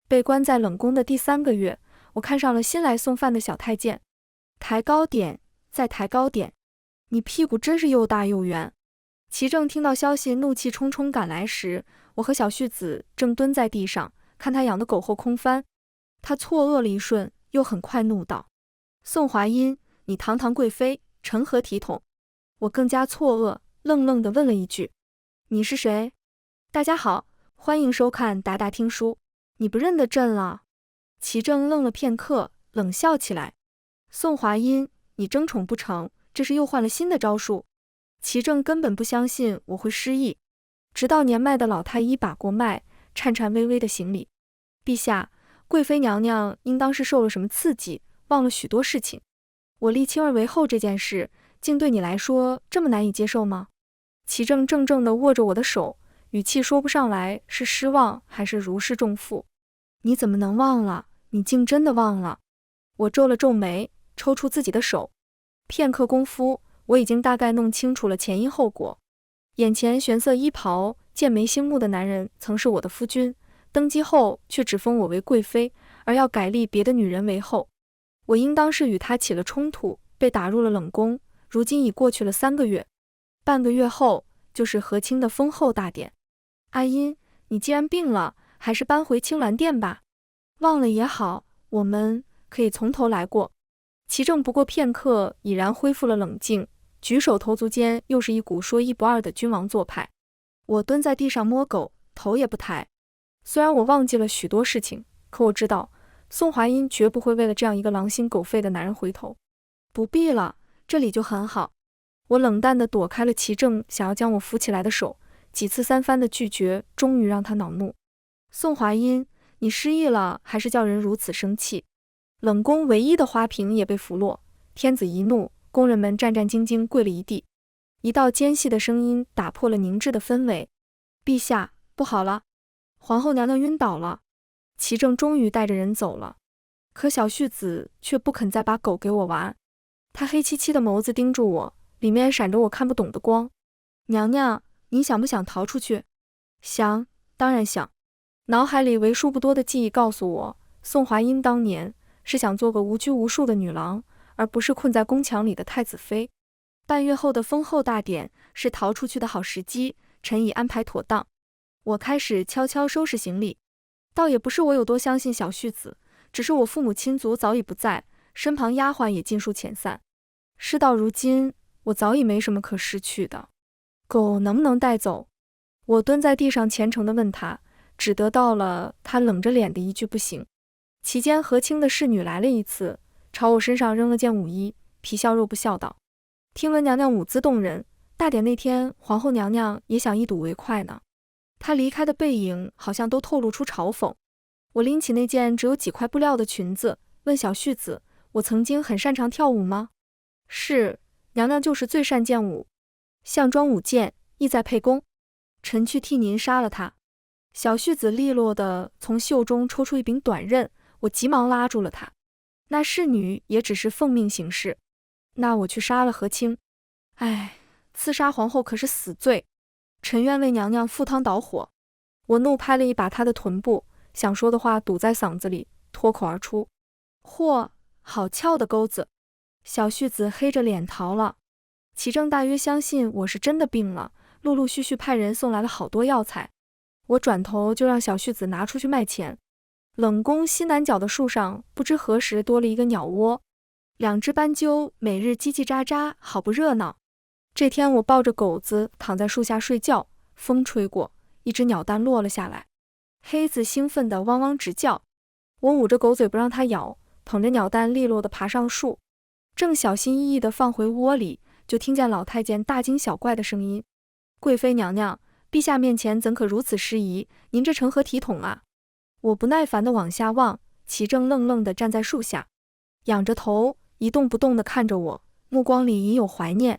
被关在冷宫的第3个月，我看上了新来送饭的小太监。抬高点，再抬高点，你屁股真是又大又圆。齐正听到消息，怒气冲冲赶来时，我和小旭子正蹲在地上，看他养的狗后空翻。他错愕了一瞬，又很快怒道：宋华英，你堂堂贵妃，成何体统？我更加错愕，愣愣地问了一句：你是谁？大家好，欢迎收看达达听书。你不认得朕了？齐正愣了片刻，冷笑起来：宋华英，你争宠不成，这是又换了新的招数。齐正根本不相信我会失忆，直到年迈的老太医把过脉，颤颤巍巍地行礼：陛下，贵妃娘娘应当是受了什么刺激，忘了许多事情。我立清儿为后这件事，竟对你来说这么难以接受吗？齐正怔怔地握着我的手，语气说不上来是失望还是如释重负。你怎么能忘了？你竟真的忘了？我皱了皱眉，抽出自己的手。片刻功夫，我已经大概弄清楚了前因后果。眼前玄色衣袍、剑眉星目的男人曾是我的夫君，登基后却只封我为贵妃，而要改立别的女人为后。我应当是与他起了冲突，被打入了冷宫，如今已过去了3个月。半个月后，就是和亲的封后大典。阿音，你既然病了，还是搬回青鸾殿吧。忘了也好，我们可以从头来过。齐正不过片刻，已然恢复了冷静，举手投足间又是一股说一不二的君王做派。我蹲在地上摸狗，头也不抬。虽然我忘记了许多事情，可我知道宋华英绝不会为了这样一个狼心狗肺的男人回头。不必了，这里就很好。我冷淡地躲开了齐正想要将我扶起来的手，几次3番的拒绝，终于让他恼怒。宋华英，你失忆了，还是叫人如此生气？冷宫唯一的花瓶也被拂落，天子一怒，宫人们战战兢兢跪了一地。一道尖细的声音打破了凝滞的氛围：陛下，不好了，皇后娘娘晕倒了。齐正终于带着人走了，可小旭子却不肯再把狗给我玩。他黑漆漆的眸子盯住我，里面闪着我看不懂的光。娘娘，你想不想逃出去？想，当然想。脑海里为数不多的记忆告诉我，宋华英当年是想做个无拘无束的女郎，而不是困在宫墙里的太子妃。半月后的封后大典是逃出去的好时机，臣已安排妥当。我开始悄悄收拾行李，倒也不是我有多相信小旭子，只是我父母亲族早已不在，身旁丫鬟也尽数遣散。事到如今，我早已没什么可失去的。狗能不能带走？我蹲在地上虔诚地问他，只得到了他冷着脸的一句不行。期间和亲的侍女来了一次，朝我身上扔了件舞衣，皮笑肉不笑道：听闻娘娘舞姿动人，大典那天皇后娘娘也想一睹为快呢。她离开的背影好像都透露出嘲讽。我拎起那件只有几块布料的裙子，问小旭子：我曾经很擅长跳舞吗？是，娘娘就是最善剑舞，项庄舞剑，意在沛公。臣去替您杀了他。小旭子利落地从袖中抽出一柄短刃，我急忙拉住了他。那侍女也只是奉命行事。那我去杀了和亲。哎，刺杀皇后可是死罪，臣愿为娘娘赴汤蹈火。我怒拍了一把他的臀部，想说的话堵在嗓子里，脱口而出：嚯，好翘的钩子。小旭子黑着脸逃了。齐正大约相信我是真的病了，陆陆续续派人送来了好多药材。我转头就让小旭子拿出去卖钱。冷宫西南角的树上不知何时多了一个鸟窝，2只斑鸠每日叽叽喳喳，好不热闹。这天我抱着狗子躺在树下睡觉，风吹过，一只鸟蛋落了下来。黑子兴奋地汪汪直叫，我捂着狗嘴不让它咬，捧着鸟蛋利落地爬上树，正小心翼翼地放回窝里，就听见老太监大惊小怪的声音：贵妃娘娘，陛下面前怎可如此失仪？您这成何体统啊？我不耐烦地往下望，齐正愣愣地站在树下，仰着头一动不动地看着我，目光里隐有怀念。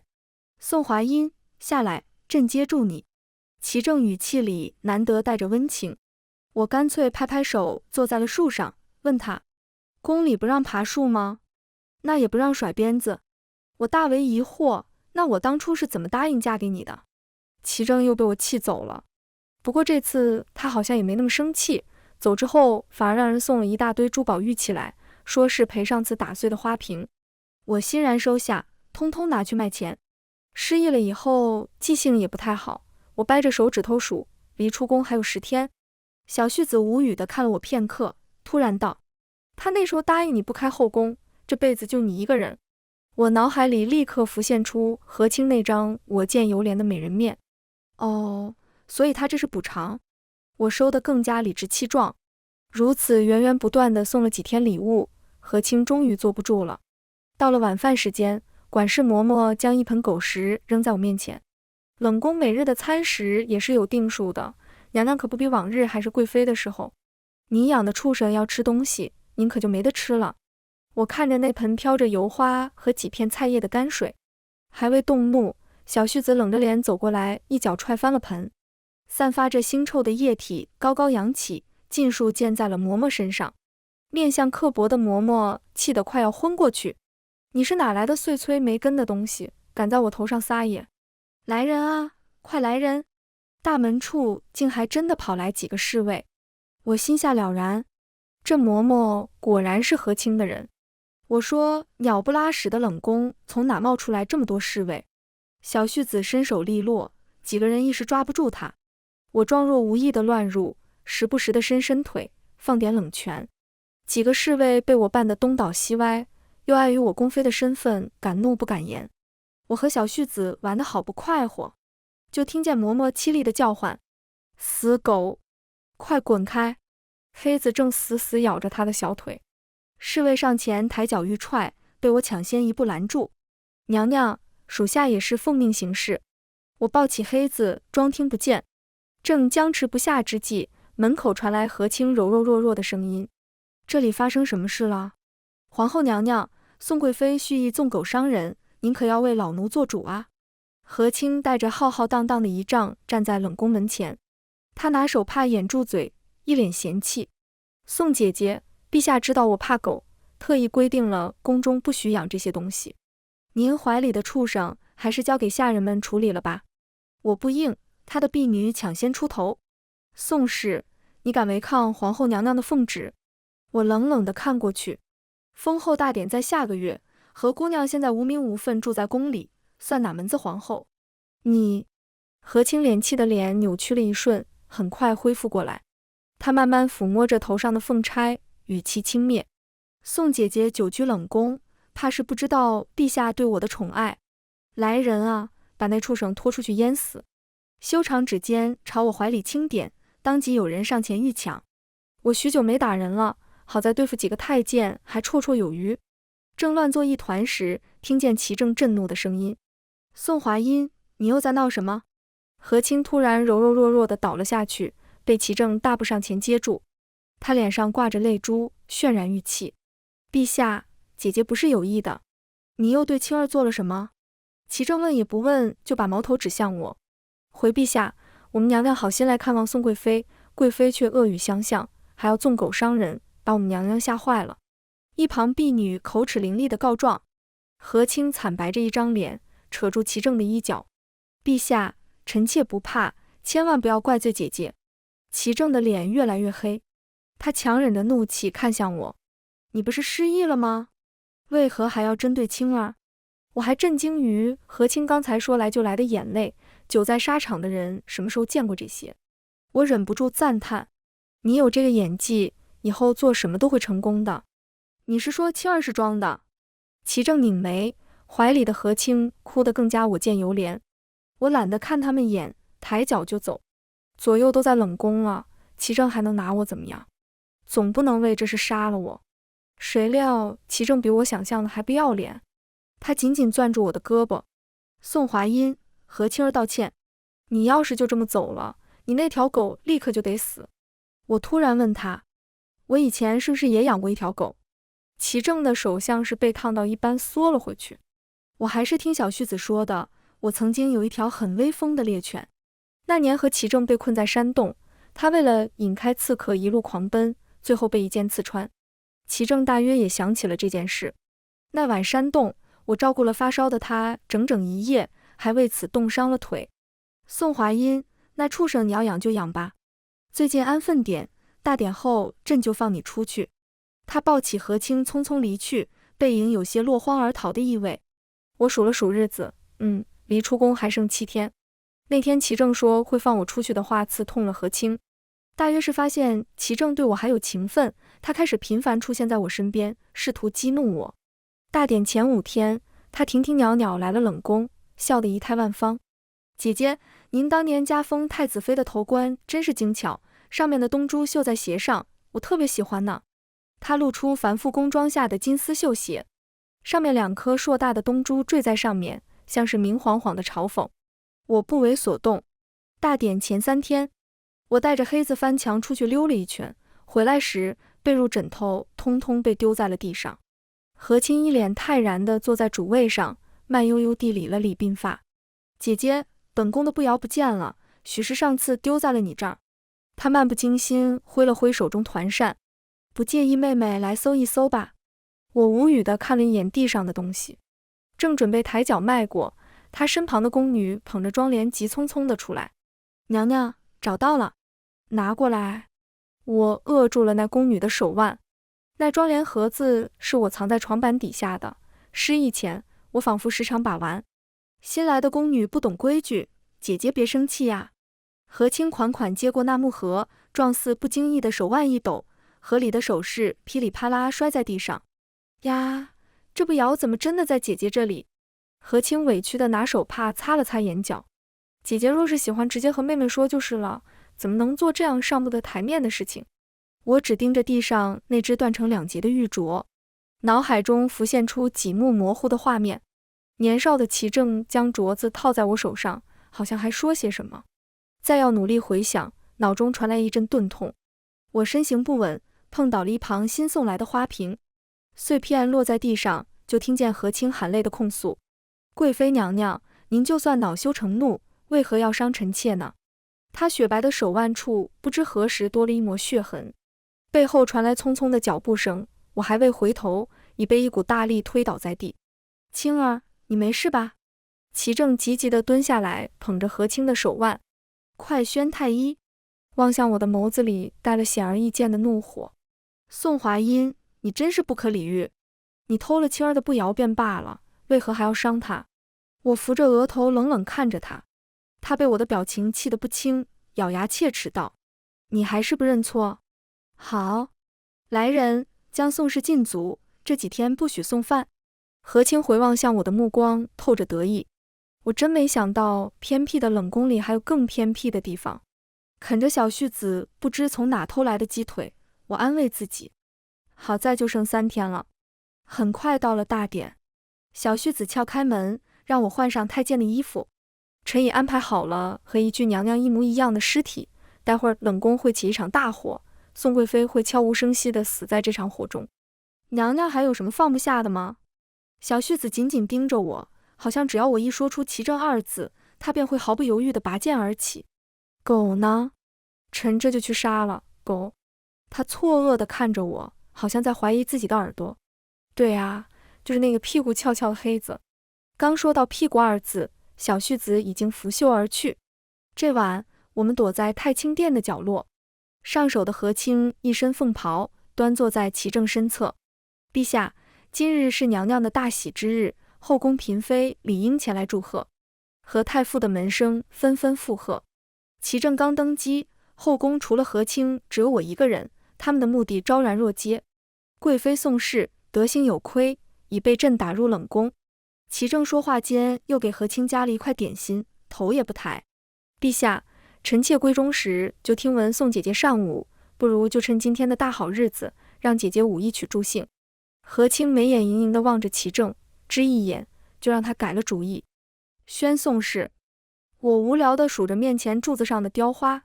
宋华英，下来，朕接住你。齐正语气里难得带着温情。我干脆拍拍手坐在了树上，问他：宫里不让爬树吗？那也不让甩鞭子。我大为疑惑，那我当初是怎么答应嫁给你的？齐正又被我气走了。不过这次他好像也没那么生气，走之后反而让人送了一大堆珠宝玉器来，说是赔上次打碎的花瓶。我欣然收下，通通拿去卖钱。失忆了以后记性也不太好，我掰着手指头数，离出宫还有10天。小旭子无语地看了我片刻，突然道：他那时候答应你不开后宫，这辈子就你一个人。我脑海里立刻浮现出何清那张我见犹怜的美人面。哦，所以他这是补偿。我收得更加理直气壮。如此源源不断地送了几天礼物，何清终于坐不住了。到了晚饭时间，管事嬷嬷将一盆狗食扔在我面前。冷宫每日的餐食也是有定数的，娘娘可不比往日还是贵妃的时候。你养的畜生要吃东西，您可就没得吃了。我看着那盆飘着油花和几片菜叶的泔水，还未动怒，小旭子冷着脸走过来，一脚踹翻了盆，散发着腥臭的液体高高扬起，尽数溅在了嬷嬷身上。面相刻薄的嬷嬷气得快要昏过去。你是哪来的碎催没根的东西，敢在我头上撒野？来人啊，快来人！大门处竟还真的跑来几个侍卫。我心下了然，这嬷嬷果然是和亲的人。我说鸟不拉屎的冷宫从哪冒出来这么多侍卫？小旭子身手利落，几个人一时抓不住他。我装若无意的乱入，时不时的伸伸腿，放点冷拳。几个侍卫被我绊得东倒西歪，又碍于我宫妃的身份，敢怒不敢言。我和小旭子玩得好不快活，就听见嬷嬷凄厉的叫唤：死狗，快滚开！妃子正死死咬着他的小腿。侍卫上前抬脚欲踹，被我抢先一步拦住。娘娘，属下也是奉命行事。我抱起黑子，装听不见。正僵持不下之际，门口传来何清柔柔弱弱的声音：这里发生什么事了？皇后娘娘，宋贵妃蓄意纵狗伤人，您可要为老奴做主啊！何清带着浩浩荡荡的仪仗站在冷宫门前，他拿手帕掩住嘴，一脸嫌弃。宋姐姐，陛下知道我怕狗，特意规定了宫中不许养这些东西。您怀里的畜生还是交给下人们处理了吧。我不应，他的婢女抢先出头。宋氏，你敢违抗皇后娘娘的奉旨？我冷冷地看过去。封后大典在下个月，何姑娘现在无名无分住在宫里，算哪门子皇后？你……何清脸气的脸扭曲了一瞬，很快恢复过来。她慢慢抚摸着头上的凤钗，语气轻蔑：宋姐姐久居冷宫，怕是不知道陛下对我的宠爱。来人啊，把那畜生拖出去淹死！修长指尖朝我怀里轻点，当即有人上前欲抢。我许久没打人了，好在对付几个太监还绰绰有余。正乱作一团时，听见齐正震怒的声音：宋华音，你又在闹什么？何清突然柔柔弱弱地倒了下去，被齐正大步上前接住。他脸上挂着泪珠，渲然欲泣。陛下，姐姐不是有意的，你又对青儿做了什么？齐正问也不问，就把矛头指向我。回陛下，我们娘娘好心来看望宋贵妃，贵妃却恶语相向，还要纵狗伤人，把我们娘娘吓坏了。一旁婢女口齿伶俐地告状。何清惨白着一张脸，扯住齐正的衣角：陛下，臣妾不怕，千万不要怪罪姐姐。齐正的脸越来越黑，他强忍着怒气看向我：你不是失忆了吗？为何还要针对青儿？我还震惊于何清刚才说来就来的眼泪，久在沙场的人什么时候见过这些？我忍不住赞叹：你有这个演技，以后做什么都会成功的。你是说青儿是装的？齐正拧眉，怀里的何清哭得更加我见犹怜。我懒得看他们眼，抬脚就走。左右都在冷宫了，齐正还能拿我怎么样？总不能为这事杀了我。谁料齐正比我想象的还不要脸，他紧紧攥住我的胳膊。宋华音，何清儿道歉，你要是就这么走了，你那条狗立刻就得死。我突然问他，我以前是不是也养过一条狗？齐正的手像是被烫到一般缩了回去。我还是听小旭子说的，我曾经有一条很威风的猎犬。那年和齐正被困在山洞，他为了引开刺客一路狂奔，最后被一箭刺穿。齐正大约也想起了这件事。那晚山洞，我照顾了发烧的他整整1夜，还为此冻伤了腿。宋华音，那畜生你要养就养吧，最近安分点，大典后朕就放你出去。他抱起何清匆匆离去，背影有些落荒而逃的意味。我数了数日子，离出宫还剩7天。那天齐正说会放我出去的话刺痛了何清，大约是发现齐正对我还有情分，他开始频繁出现在我身边，试图激怒我。大典前5天，他亭亭袅袅来了冷宫，笑得仪态万方。姐姐，您当年加封太子妃的头冠真是精巧，上面的东珠绣在鞋上，我特别喜欢呢。他露出繁复宫装下的金丝绣鞋，上面2颗硕大的东珠坠在上面，像是明晃晃的嘲讽。我不为所动。大典前3天，我带着黑子翻墙出去溜了一圈，回来时被褥枕头通通被丢在了地上。何清一脸泰然地坐在主位上，慢悠悠地理了理鬓发。姐姐，本宫的步摇不见了，许是上次丢在了你这儿。他漫不经心挥了挥手中团扇，不介意妹妹来搜一搜吧？我无语地看了一眼地上的东西，正准备抬脚迈过，他身旁的宫女捧着妆奁急匆匆地出来。娘娘，找到了，拿过来。我扼住了那宫女的手腕。那妆奁盒子是我藏在床板底下的，失忆前我仿佛时常把玩。新来的宫女不懂规矩，姐姐别生气呀。何清款款接过那木盒，状似不经意的手腕一抖，盒里的首饰噼里啪啦摔在地上。呀，这步摇怎么真的在姐姐这里？何清委屈的拿手帕擦了擦眼角。姐姐若是喜欢，直接和妹妹说就是了，怎么能做这样上不得台面的事情？我只盯着地上那只断成2截的玉镯，脑海中浮现出几幕模糊的画面。年少的齐正将镯子套在我手上，好像还说些什么。再要努力回想，脑中传来一阵钝痛。我身形不稳，碰倒了一旁新送来的花瓶，碎片落在地上，就听见何清含泪的控诉：贵妃娘娘，您就算恼羞成怒，为何要伤臣妾呢？她雪白的手腕处不知何时多了一抹血痕。背后传来匆匆的脚步声，我还未回头，已被一股大力推倒在地。清儿，你没事吧？齐正急急地蹲下来，捧着何清的手腕。快宣太医！望向我的眸子里带了显而易见的怒火。宋华音，你真是不可理喻！你偷了清儿的步摇便罢了，为何还要伤她？我扶着额头冷冷看着他，他被我的表情气得不轻，咬牙切齿道：你还是不认错？好，来人，将宋氏禁足，这几天不许送饭。何清回望向我的目光透着得意。我真没想到，偏僻的冷宫里还有更偏僻的地方。啃着小絮子不知从哪偷来的鸡腿，我安慰自己，好在就剩3天了。很快到了大典，小絮子撬开门，让我换上太监的衣服。臣已安排好了和一具娘娘一模一样的尸体，待会儿冷宫会起一场大火，宋贵妃会悄无声息地死在这场火中。娘娘还有什么放不下的吗？小絮子紧紧盯着我，好像只要我一说出齐正2字，她便会毫不犹豫地拔剑而起。狗呢？臣这就去杀了狗。她错愕地看着我，好像在怀疑自己的耳朵。对啊，就是那个屁股翘翘的黑子。刚说到屁股2字，小絮子已经拂袖而去。这晚，我们躲在太清殿的角落，上手的何清一身凤袍，端坐在齐正身侧。陛下，今日是娘娘的大喜之日，后宫嫔妃理应前来祝贺。何太傅的门生纷纷附和。齐正刚登基，后宫除了何清，只有我一个人，他们的目的昭然若揭。贵妃宋氏德行有亏，已被朕打入冷宫。齐正说话间，又给何清加了一块点心，头也不抬。陛下，臣妾归中时就听闻宋姐姐尚武，不如就趁今天的大好日子，让姐姐舞一曲助兴。何清眉眼盈盈地望着齐正，只一眼就让他改了主意。宣宋氏。我无聊地数着面前柱子上的雕花，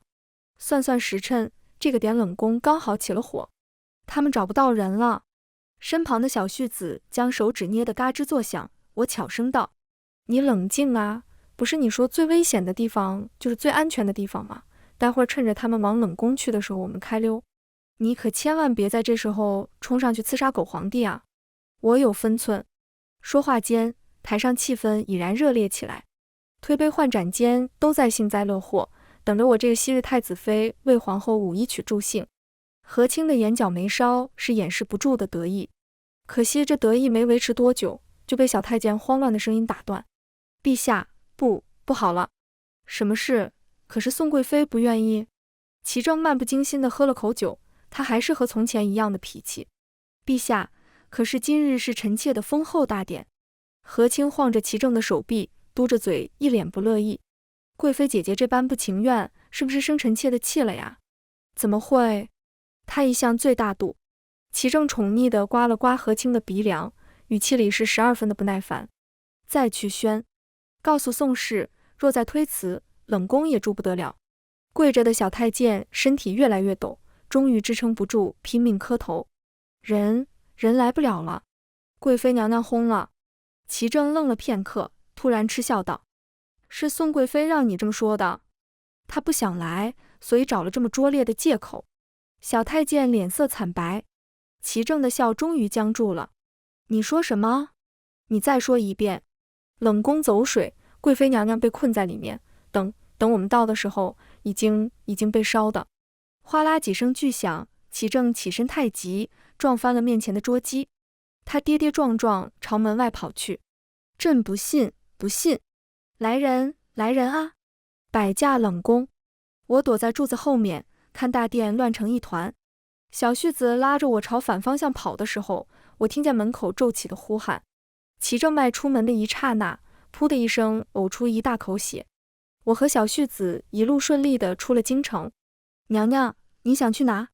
算算时辰，这个点冷宫刚好起了火，他们找不到人了。身旁的小絮子将手指捏得嘎吱作响，我悄声道：你冷静啊，不是你说最危险的地方就是最安全的地方吗？待会儿趁着他们往冷宫去的时候我们开溜，你可千万别在这时候冲上去刺杀狗皇帝啊！我有分寸。说话间，台上气氛已然热烈起来，推杯换盏间都在幸灾乐祸，等着我这个昔日太子妃为皇后舞一曲助兴。何清的眼角眉梢是掩饰不住的得意，可惜这得意没维持多久，就被小太监慌乱的声音打断。陛下，不好了！什么事？可是宋贵妃不愿意。齐正漫不经心地喝了口酒，他还是和从前一样的脾气。陛下，可是今日是臣妾的封后大典。何清晃着齐正的手臂，嘟着嘴，一脸不乐意。贵妃姐姐这般不情愿，是不是生臣妾的气了呀？怎么会？她一向最大度。齐正宠溺地刮了刮何清的鼻梁，语气里是12分的不耐烦。再去宣，告诉宋氏，若再推辞，冷宫也住不得了。跪着的小太监身体越来越抖，终于支撑不住，拼命磕头。人来不了了，贵妃娘娘轰了。齐正愣了片刻，突然嗤笑道：“是宋贵妃让你这么说的，她不想来，所以找了这么拙劣的借口。”小太监脸色惨白，齐正的笑终于僵住了。你说什么？你再说一遍。冷宫走水，贵妃娘娘被困在里面，等我们到的时候，已经被烧的。哗啦几声巨响，齐正起身太急，撞翻了面前的桌机。他跌跌撞撞朝门外跑去。朕不信！来人啊！摆驾冷宫！我躲在柱子后面，看大殿乱成一团。小婿子拉着我朝反方向跑的时候，我听见门口骤起的呼喊。齐正迈出门的一刹那，噗的一声呕出一大口血。我和小婿子一路顺利地出了京城。娘娘，你想去哪？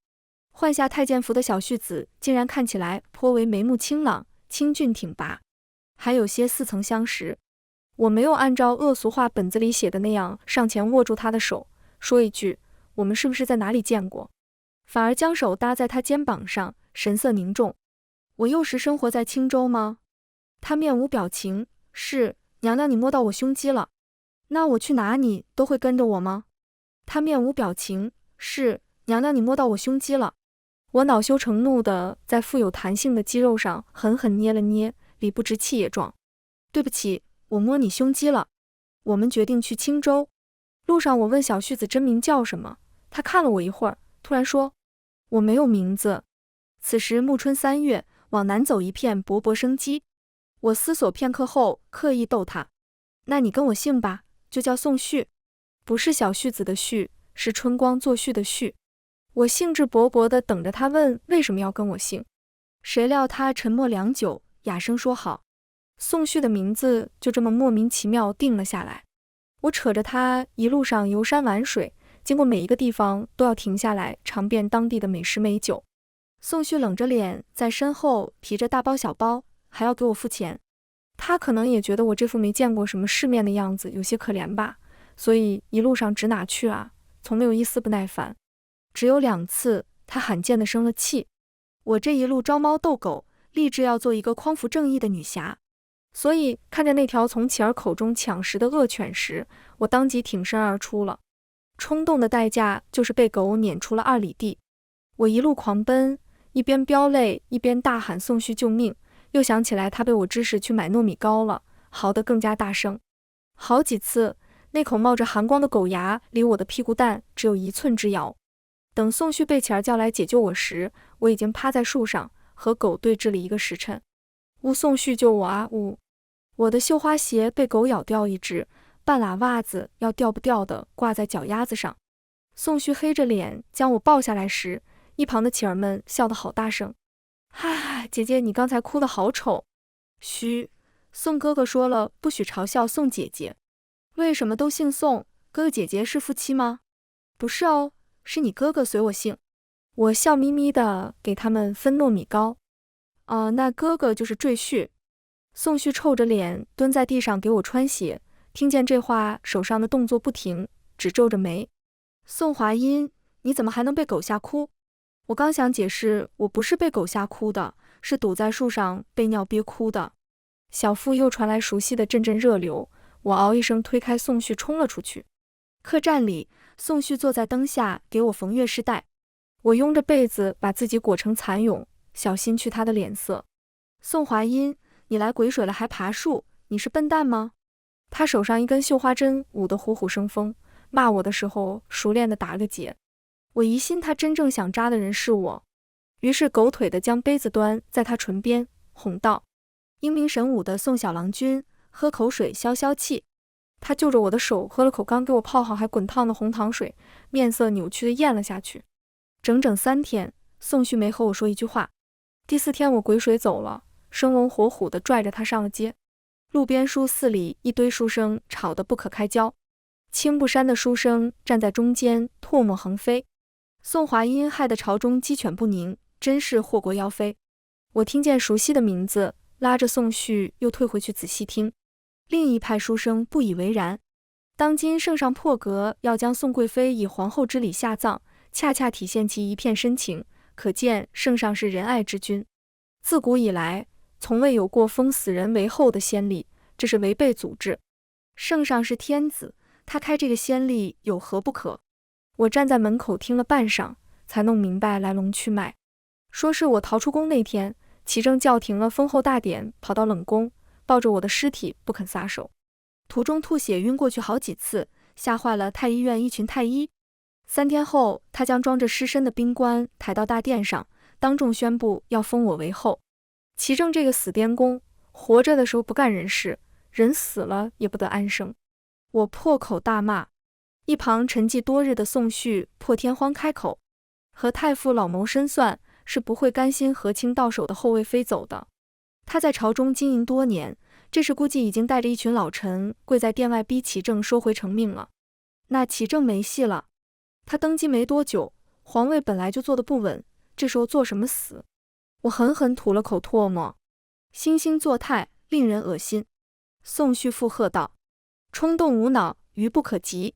换下太监服的小婿子竟然看起来颇为眉目清朗，清俊挺拔，还有些似曾相识。我没有按照恶俗话本子里写的那样上前握住他的手，说一句我们是不是在哪里见过，反而将手搭在他肩膀上，神色凝重。我幼时生活在青州吗？他面无表情。是，娘娘你摸到我胸肌了。那我去哪你都会跟着我吗？他面无表情。是，娘娘你摸到我胸肌了。我恼羞成怒地在富有弹性的肌肉上狠狠捏了捏，理不直气也壮。对不起，我摸你胸肌了。我们决定去青州。路上我问小婿子真名叫什么，他看了我一会儿，突然说：“我没有名字。”此时暮春3月，往南走一片勃勃生机。我思索片刻后，刻意逗他：“那你跟我姓吧，就叫宋旭。不是小婿子的旭，是春光作序的序。”我兴致勃勃地等着他问为什么要跟我姓，谁料他沉默良久，哑声说好。宋旭的名字就这么莫名其妙定了下来。我扯着他一路上游山玩水，经过每一个地方都要停下来尝遍当地的美食美酒。宋旭冷着脸在身后提着大包小包，还要给我付钱。他可能也觉得我这副没见过什么世面的样子有些可怜吧，所以一路上指哪去啊，从没有一丝不耐烦。只有2次，他罕见地生了气。我这一路招猫逗狗，立志要做一个匡扶正义的女侠，所以看着那条从乞儿口中抢食的恶犬时，我当即挺身而出了。冲动的代价就是被狗撵出了2里地。我一路狂奔，一边飙泪，一边大喊宋旭救命，又想起来他被我指使去买糯米糕了，嚎得更加大声。好几次，那口冒着寒光的狗牙离我的屁股蛋只有1寸之遥。等宋旭被乞儿叫来解救我时，我已经趴在树上和狗对峙了1个时辰。呜，宋旭救我啊！呜！我的绣花鞋被狗咬掉一只，半拉袜子要掉不掉的挂在脚丫子上。宋旭黑着脸将我抱下来时，一旁的乞儿们笑得好大声。嗨，姐姐你刚才哭得好丑。嘘，宋哥哥说了不许嘲笑宋姐姐。为什么都姓宋？哥哥姐姐是夫妻吗？不是哦，是你哥哥随我姓。我笑眯眯地给他们分糯米糕。那哥哥就是赘婿。宋旭臭着脸蹲在地上给我穿鞋，听见这话手上的动作不停，只皱着眉。宋华音，你怎么还能被狗吓哭？我刚想解释我不是被狗吓哭的，是堵在树上被尿憋哭的。小腹又传来熟悉的阵阵热流，我嗷一声推开宋旭冲了出去。客栈里，宋旭坐在灯下给我缝月事带，我拥着被子把自己裹成蚕蛹，小心去他的脸色。宋华音，你来鬼水了还爬树，你是笨蛋吗？他手上一根绣花针舞得虎虎生风，骂我的时候熟练地打了个结。我疑心他真正想扎的人是我，于是狗腿地将杯子端在他唇边，哄道：英明神武的宋小郎君，喝口水消消气。他就着我的手喝了口刚给我泡好还滚烫的红糖水，面色扭曲地咽了下去。整整3天，宋旭没和我说一句话。第4天我鬼水走了，生龙活虎地拽着他上了街。路边书肆里一堆书生吵得不可开交，青布衫的书生站在中间，唾沫横飞。宋华因害得朝中鸡犬不宁，真是祸国妖妃。我听见熟悉的名字，拉着宋旭又退回去仔细听。另一派书生不以为然，当今圣上破格要将宋贵妃以皇后之礼下葬，恰恰体现其一片深情，可见圣上是仁爱之君。自古以来，从未有过封死人为后的先例，这是违背祖制。圣上是天子，他开这个先例有何不可？我站在门口听了半晌，才弄明白来龙去脉。说是我逃出宫那天，齐正叫停了封后大典，跑到冷宫，抱着我的尸体不肯撒手，途中吐血晕过去好几次，吓坏了太医院一群太医。3天后，他将装着尸身的冰棺抬到大殿上，当众宣布要封我为后。齐正这个死颠公，活着的时候不干人事，人死了也不得安生。我破口大骂，一旁沉寂多日的宋旭破天荒开口：和太傅老谋深算，是不会甘心和亲到手的后位妃走的。他在朝中经营多年，这时估计已经带着一群老臣跪在殿外逼齐正收回成命了。那齐正没戏了，他登基没多久，皇位本来就坐得不稳，这时候做什么死？我狠狠吐了口唾沫，惺惺作态，令人恶心。宋旭附和道：冲动无脑，愚不可及。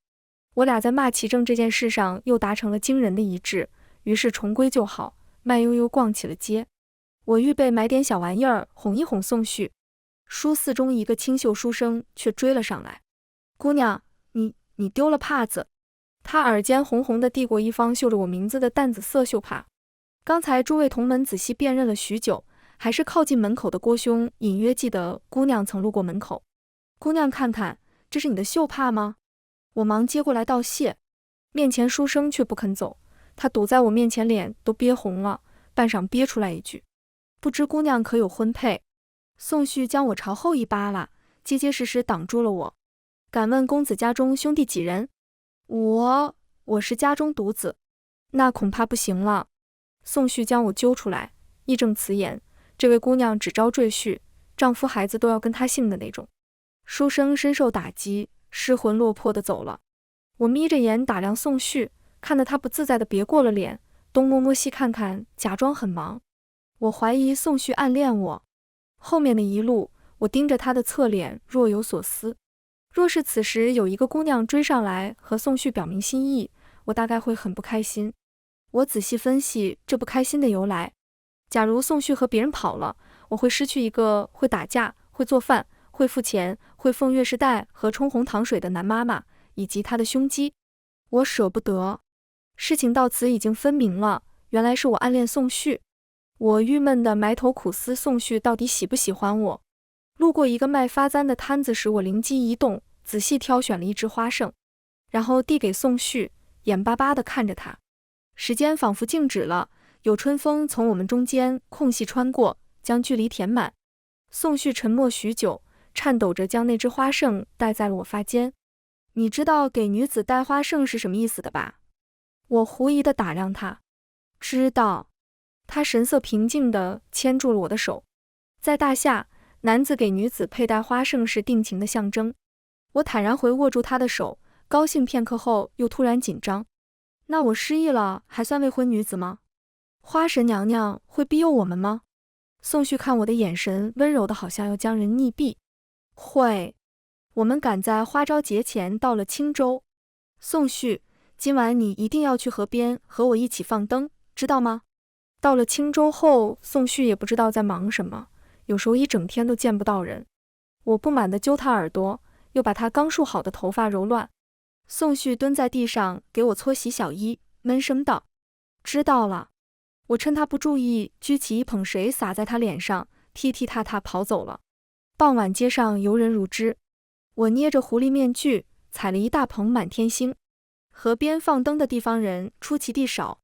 我俩在骂齐正这件事上又达成了惊人的一致，于是重归就好，慢悠悠逛起了街。我预备买点小玩意儿哄一哄宋旭，书肆中一个清秀书生却追了上来：姑娘，你丢了帕子。他耳尖红红的递过一方绣着我名字的淡紫色绣帕。刚才诸位同门仔细辨认了许久，还是靠近门口的郭兄隐约记得姑娘曾路过门口。姑娘看看，这是你的绣帕吗？我忙接过来道谢。面前书生却不肯走，他堵在我面前，脸都憋红了，半晌憋出来一句：不知姑娘可有婚配？宋旭将我朝后一扒拉，结结实实挡住了我。敢问公子家中兄弟几人？我是家中独子。那恐怕不行了。宋旭将我揪出来，义正辞严：这位姑娘只招赘婿，丈夫孩子都要跟她姓的那种。书生深受打击，失魂落魄地走了。我眯着眼打量宋旭，看得他不自在地别过了脸，东摸摸西看看，假装很忙。我怀疑宋旭暗恋我。后面的一路，我盯着他的侧脸，若有所思。若是此时有一个姑娘追上来和宋旭表明心意，我大概会很不开心。我仔细分析这不开心的由来。假如宋旭和别人跑了，我会失去一个会打架、会做饭、会付钱、会奉月事带和冲红糖水的男妈妈，以及他的胸肌。我舍不得。事情到此已经分明了，原来是我暗恋宋旭。我郁闷地埋头苦思宋旭到底喜不喜欢我。路过一个卖发簪的摊子时，我灵机一动，仔细挑选了一支花胜，然后递给宋旭，眼巴巴地看着他。时间仿佛静止了，有春风从我们中间空隙穿过，将距离填满。宋旭沉默许久，颤抖着将那支花胜戴在了我发间。你知道给女子戴花胜是什么意思的吧？我狐疑地打量他。知道。他神色平静地牵住了我的手。在大夏，男子给女子佩戴花胜是定情的象征。我坦然回握住他的手，高兴片刻后又突然紧张。那我失忆了，还算未婚女子吗？花神娘娘会庇佑我们吗？宋旭看我的眼神温柔的好像要将人溺毙。会。我们赶在花朝节前到了青州。宋旭，今晚你一定要去河边和我一起放灯，知道吗？到了青州后，宋旭也不知道在忙什么，有时候一整天都见不到人。我不满地揪他耳朵，又把他刚束好的头发揉乱。宋旭蹲在地上给我搓洗小衣，闷声道：知道了。我趁他不注意，举起一捧水洒在他脸上，踢踢踏踏跑走了。傍晚街上游人如织，我捏着狐狸面具，采了一大捧满天星。河边放灯的地方人出奇地少，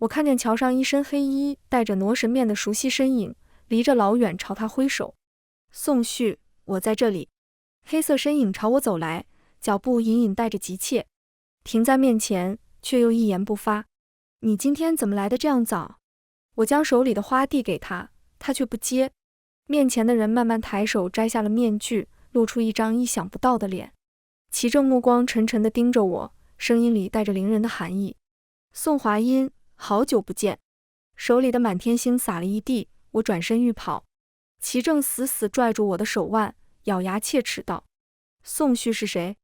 我看见桥上一身黑衣、带着挪神面的熟悉身影，离着老远朝他挥手。宋旭，我在这里。黑色身影朝我走来，脚步隐隐带着急切，停在面前，却又一言不发。你今天怎么来的这样早？我将手里的花递给他，他却不接。面前的人慢慢抬手摘下了面具，露出一张意想不到的脸。齐正目光沉沉地盯着我，声音里带着凌人的寒意。宋华音，好久不见。手里的满天星洒了一地，我转身欲跑。齐正死死拽住我的手腕，咬牙切齿道：宋旭是谁？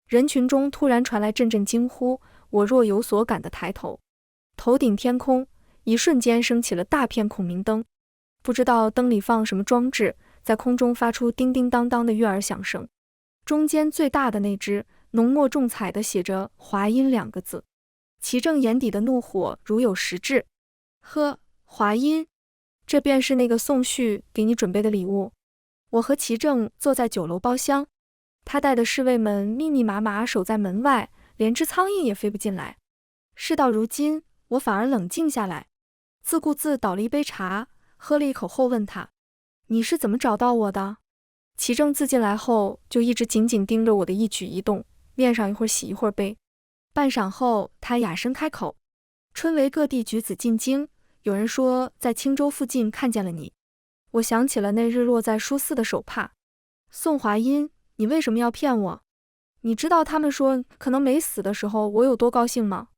人群中突然传来阵阵惊呼，我若有所感地抬头，头顶天空一瞬间升起了大片孔明灯，不知道灯里放什么装置，在空中发出叮叮当当的悦耳响声。中间最大的那只浓墨重彩地写着华音2个字。齐正眼底的怒火如有实质。呵，华音，这便是那个宋旭给你准备的礼物。我和齐正坐在酒楼包厢，他带的侍卫们密密麻麻守在门外，连只苍蝇也飞不进来。事到如今，我反而冷静下来，自顾自倒了一杯茶，喝了一口后问他：你是怎么找到我的？齐正自进来后就一直紧紧盯着我的一举一动，面上一会儿喜一会儿悲。半晌后，他哑声开口：春闱各地举子进京，有人说在青州附近看见了你。我想起了那日落在书肆的手帕。宋华音，你为什么要骗我？你知道他们说可能没死的时候我有多高兴吗？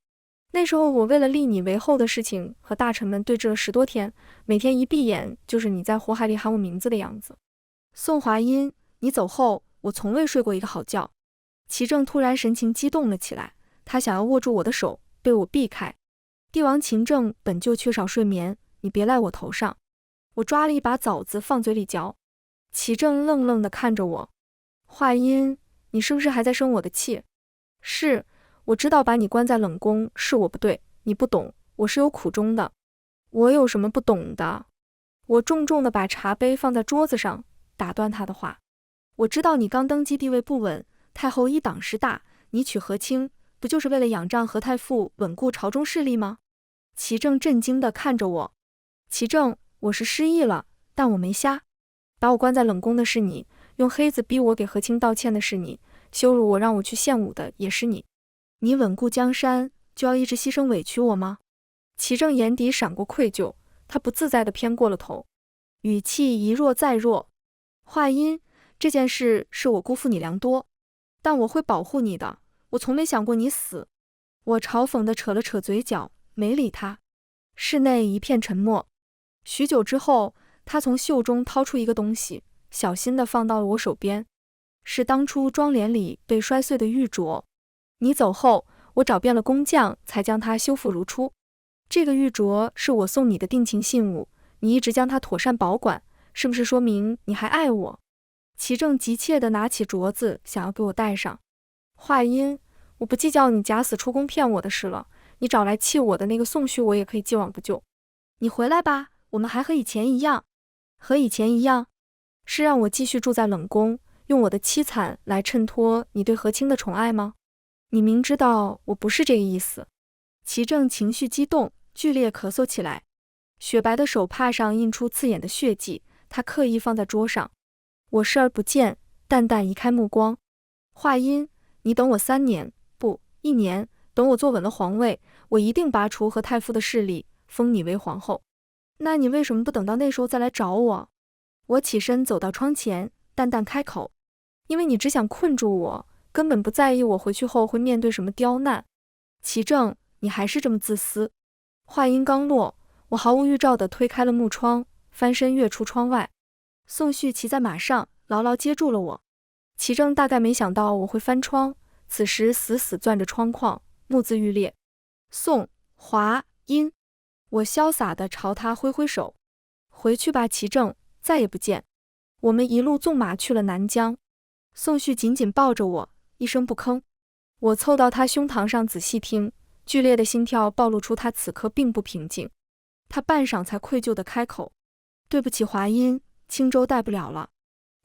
那时候我为了立你为后的事情和大臣们对峙了10多天，每天一闭眼就是你在火海里喊我名字的样子。宋华音，你走后我从未睡过一个好觉。齐正突然神情激动了起来，他想要握住我的手，被我避开。帝王秦正本就缺少睡眠，你别赖我头上。我抓了一把枣子放嘴里嚼。齐正愣愣地看着我。华音，你是不是还在生我的气？是，我知道把你关在冷宫是我不对，你不懂，我是有苦衷的。我有什么不懂的？我重重地把茶杯放在桌子上，打断他的话。我知道你刚登基地位不稳，太后一党势大，你娶和亲不就是为了仰仗何太傅稳固朝中势力吗？齐正震惊地看着我。齐正，我是失忆了，但我没瞎。把我关在冷宫的是你，用黑子逼我给和亲道歉的是你，羞辱我让我去献武的也是你。你稳固江山，就要一直牺牲委屈我吗？齐正眼底闪过愧疚，他不自在地偏过了头，语气一弱再弱。华音，这件事是我辜负你良多，但我会保护你的，我从没想过你死。我嘲讽地扯了扯嘴角，没理他。室内一片沉默。许久之后，他从袖中掏出一个东西，小心地放到了我手边，是当初妆奁里被摔碎的玉镯。你走后，我找遍了工匠，才将它修复如初。这个玉镯是我送你的定情信物，你一直将它妥善保管，是不是说明你还爱我？齐正急切地拿起镯子，想要给我戴上。华音，我不计较你假死出宫骗我的事了，你找来气我的那个宋旭，我也可以既往不咎。你回来吧，我们还和以前一样。和以前一样？是让我继续住在冷宫，用我的凄惨来衬托你对和亲的宠爱吗？你明知道我不是这个意思。齐正情绪激动，剧烈咳嗽起来。雪白的手帕上印出刺眼的血迹，他刻意放在桌上。我视而不见，淡淡移开目光。华音，你等我3年，不，1年，等我坐稳了皇位，我一定拔除和太傅的势力，封你为皇后。那你为什么不等到那时候再来找我？我起身走到窗前，淡淡开口。因为你只想困住我，根本不在意我回去后会面对什么刁难。齐正，你还是这么自私。话音刚落，我毫无预兆地推开了木窗，翻身跃出窗外。宋旭骑在马上，牢牢接住了我。齐正大概没想到我会翻窗，此时死死攥着窗框，目眦欲裂。宋华音，我潇洒地朝他挥挥手。回去吧，齐正，再也不见。我们一路纵马去了南疆。宋旭紧紧抱着我，一声不吭。我凑到他胸膛上仔细听，剧烈的心跳暴露出他此刻并不平静。他半晌才愧疚地开口：对不起，华音，青州带不了了。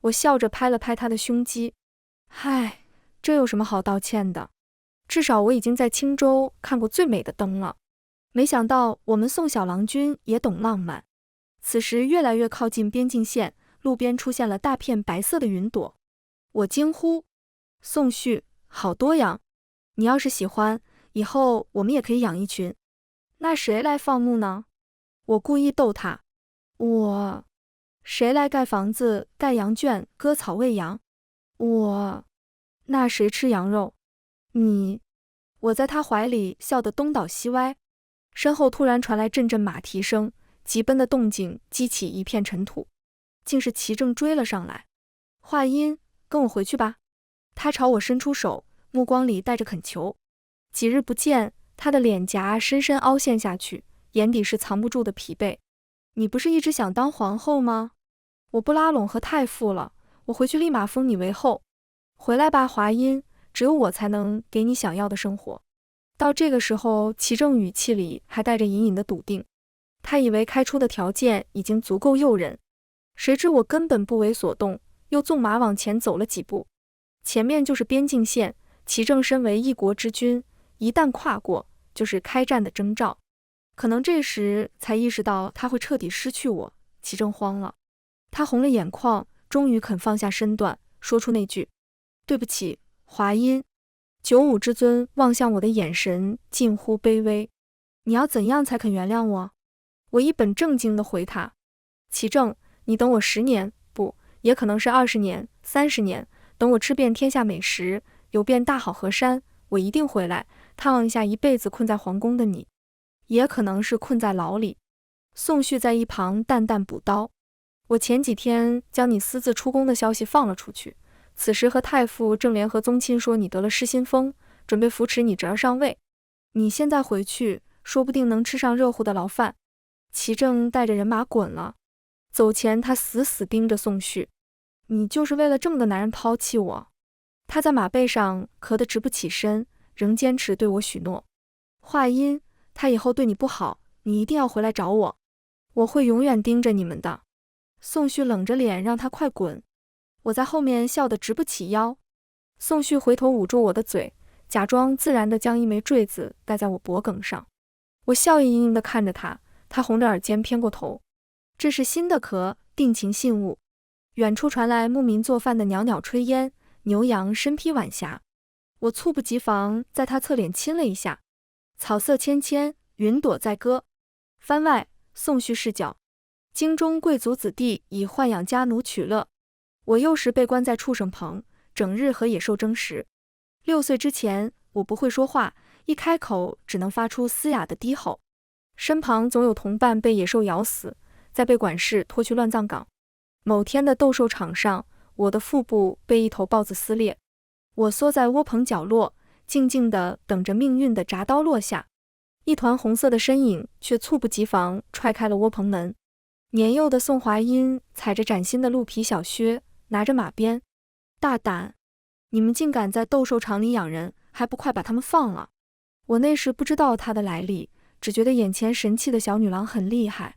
我笑着拍了拍他的胸肌。嗨，这有什么好道歉的？至少我已经在青州看过最美的灯了。没想到我们宋小郎君也懂浪漫。此时越来越靠近边境线，路边出现了大片白色的云朵。我惊呼：宋旭，好多羊！你要是喜欢，以后我们也可以养一群。那谁来放牧呢？我故意逗他。谁来盖房子、盖羊圈、割草喂羊？那谁吃羊肉？你。我在他怀里笑得东倒西歪，身后突然传来阵阵马蹄声，急奔的动静激起一片尘土，竟是齐正追了上来。华音，跟我回去吧。他朝我伸出手，目光里带着恳求。几日不见，他的脸颊深深凹陷下去，眼底是藏不住的疲惫。你不是一直想当皇后吗？我不拉拢和太傅了，我回去立马封你为后。回来吧，华音，只有我才能给你想要的生活。到这个时候，齐正语气里还带着隐隐的笃定。他以为开出的条件已经足够诱人，谁知我根本不为所动，又纵马往前走了几步。前面就是边境线，齐正身为一国之君，一旦跨过，就是开战的征兆。可能这时才意识到他会彻底失去我，齐正慌了。他红了眼眶，终于肯放下身段，说出那句：对不起，华音。95之尊望向我的眼神近乎卑微。你要怎样才肯原谅我？我一本正经地回他：齐正，你等我10年，不，也可能是20年、30年，等我吃遍天下美食，游遍大好河山，我一定回来，探望一下一辈子困在皇宫的你，也可能是困在牢里。宋旭在一旁淡淡补刀：我前几天将你私自出宫的消息放了出去，此时和太傅正联合宗亲说你得了失心疯，准备扶持你侄儿上位。你现在回去，说不定能吃上热乎的牢饭。齐正带着人马滚了。走前他死死盯着宋旭：你就是为了这么个男人抛弃我？他在马背上咳得直不起身，仍坚持对我许诺。话音，他以后对你不好，你一定要回来找我，我会永远盯着你们的。宋旭冷着脸让他快滚。我在后面笑得直不起腰。宋旭回头捂住我的嘴，假装自然地将一枚坠子戴在我脖颈上。我笑意盈盈地看着他，他红着耳尖偏过头。这是新的壳，定情信物。远处传来牧民做饭的袅袅炊烟，牛羊身披晚霞。我猝不及防在他侧脸亲了一下。草色芊芊，云朵在歌。番外，宋旭视角：京中贵族子弟以豢养家奴取乐。我幼时被关在畜生棚，整日和野兽争食。6岁之前，我不会说话，一开口只能发出嘶哑的低吼。身旁总有同伴被野兽咬死，再被管事拖去乱葬岗。某天的斗兽场上，我的腹部被一头豹子撕裂，我缩在窝棚角落，静静地等着命运的铡刀落下。一团红色的身影却猝不及防踹开了窝棚门。年幼的宋华音踩着崭新的鹿皮小靴，拿着马鞭。大胆！你们竟敢在斗兽场里养人，还不快把他们放了！我那时不知道他的来历，只觉得眼前神气的小女郎很厉害。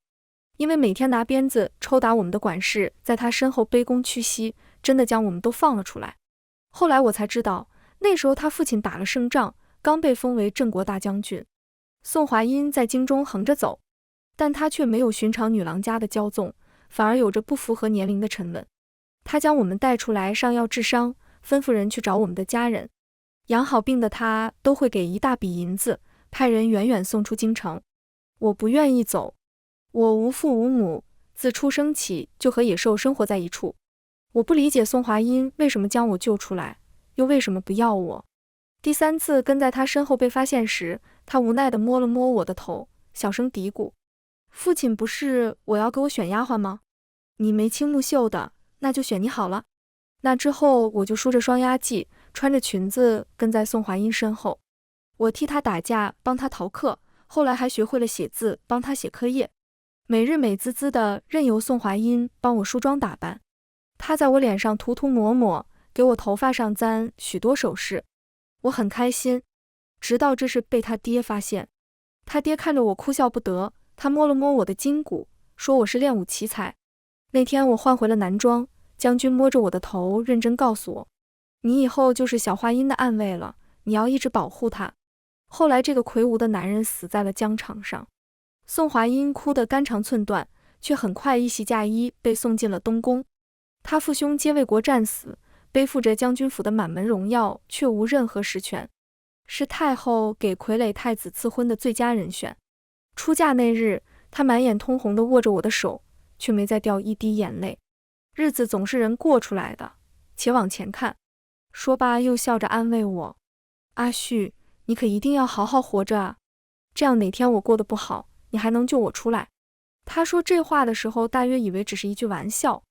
因为每天拿鞭子抽打我们的管事在他身后卑躬屈膝，真的将我们都放了出来。后来我才知道，那时候他父亲打了胜仗，刚被封为镇国大将军。宋华音在京中横着走，但他却没有寻常女郎家的骄纵，反而有着不符合年龄的沉稳。他将我们带出来上药治伤，吩咐人去找我们的家人。养好病的他都会给一大笔银子，派人远远送出京城。我不愿意走。我无父无母，自出生起就和野兽生活在一处。我不理解宋华音为什么将我救出来，又为什么不要我。第3次跟在他身后被发现时，他无奈地摸了摸我的头，小声嘀咕：父亲不是我要给我选丫鬟吗？你眉清目秀的，那就选你好了。那之后我就梳着双压髻，穿着裙子跟在宋华音身后。我替他打架，帮他逃课，后来还学会了写字，帮他写课业。每日美滋滋的任由宋华音帮我梳妆打扮。他在我脸上涂涂抹抹，给我头发上簪许多首饰。我很开心，直到这事被他爹发现。他爹看着我哭笑不得，他摸了摸我的筋骨，说我是练武奇才。那天我换回了男装，将军摸着我的头认真告诉我：你以后就是小华音的暗卫了，你要一直保护他。后来这个魁梧的男人死在了疆场上，宋华英哭得肝肠寸断，却很快一袭嫁衣被送进了东宫。他父兄皆为国战死，背负着将军府的满门荣耀，却无任何实权，是太后给傀儡太子赐婚的最佳人选。出嫁那日，他满眼通红地握着我的手，却没再掉一滴眼泪。日子总是人过出来的，且往前看。说罢又笑着安慰我，阿旭，你可一定要好好活着啊，这样哪天我过得不好，你还能救我出来。他说这话的时候，大约以为只是一句玩笑，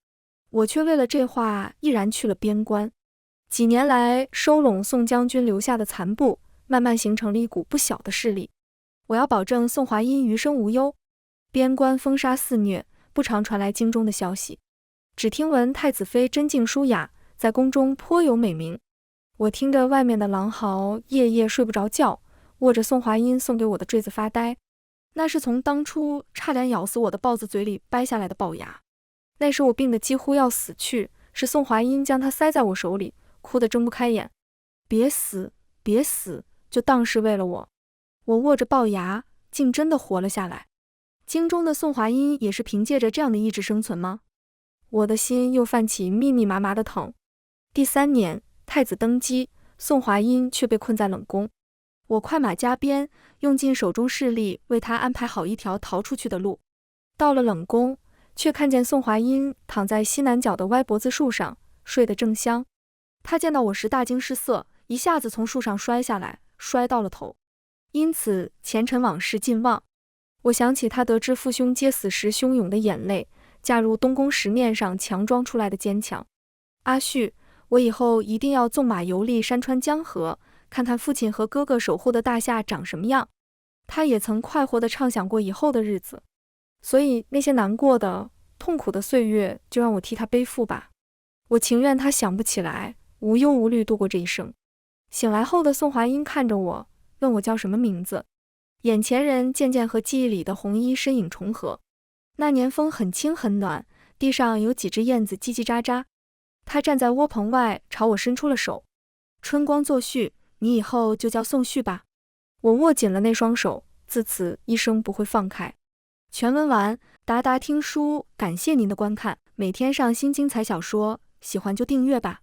我却为了这话毅然去了边关。几年来收拢宋将军留下的残部，慢慢形成了一股不小的势力。我要保证宋华阴余生无忧。边关风沙肆虐，不常传来京中的消息，只听闻太子妃贞静淑雅，在宫中颇有美名。我听着外面的狼嚎，夜夜睡不着觉，握着宋华阴送给我的坠子发呆。那是从当初差点咬死我的豹子嘴里掰下来的龅牙。那时我病得几乎要死去，是宋华阴将它塞在我手里，哭得睁不开眼。别死，别死，就当是为了我。我握着龅牙，竟真的活了下来。京中的宋华阴也是凭借着这样的意志生存吗？我的心又泛起密密麻麻的疼。第3年，太子登基，宋华阴却被困在冷宫。我快马加鞭，用尽手中势力为他安排好一条逃出去的路。到了冷宫，却看见宋华阴躺在西南角的歪脖子树上，睡得正香。他见到我时大惊失色，一下子从树上摔下来，摔到了头，因此前尘往事尽忘。我想起他得知父兄皆死时汹涌的眼泪，嫁入东宫石面上强装出来的坚强。阿旭，我以后一定要纵马游历山川江河，看看父亲和哥哥守护的大夏长什么样。他也曾快活地畅想过以后的日子，所以那些难过的、痛苦的岁月，就让我替他背负吧。我情愿他想不起来，无忧无虑度过这一生。醒来后的宋华英看着我，问我叫什么名字。眼前人渐渐和记忆里的红衣身影重合。那年风很轻很暖，地上有几只燕子叽叽喳喳。他站在窝棚外，朝我伸出了手。春光作序，你以后就叫宋旭吧。我握紧了那双手，自此一生不会放开。全文完，达达听书，感谢您的观看。每天上新精彩小说，喜欢就订阅吧。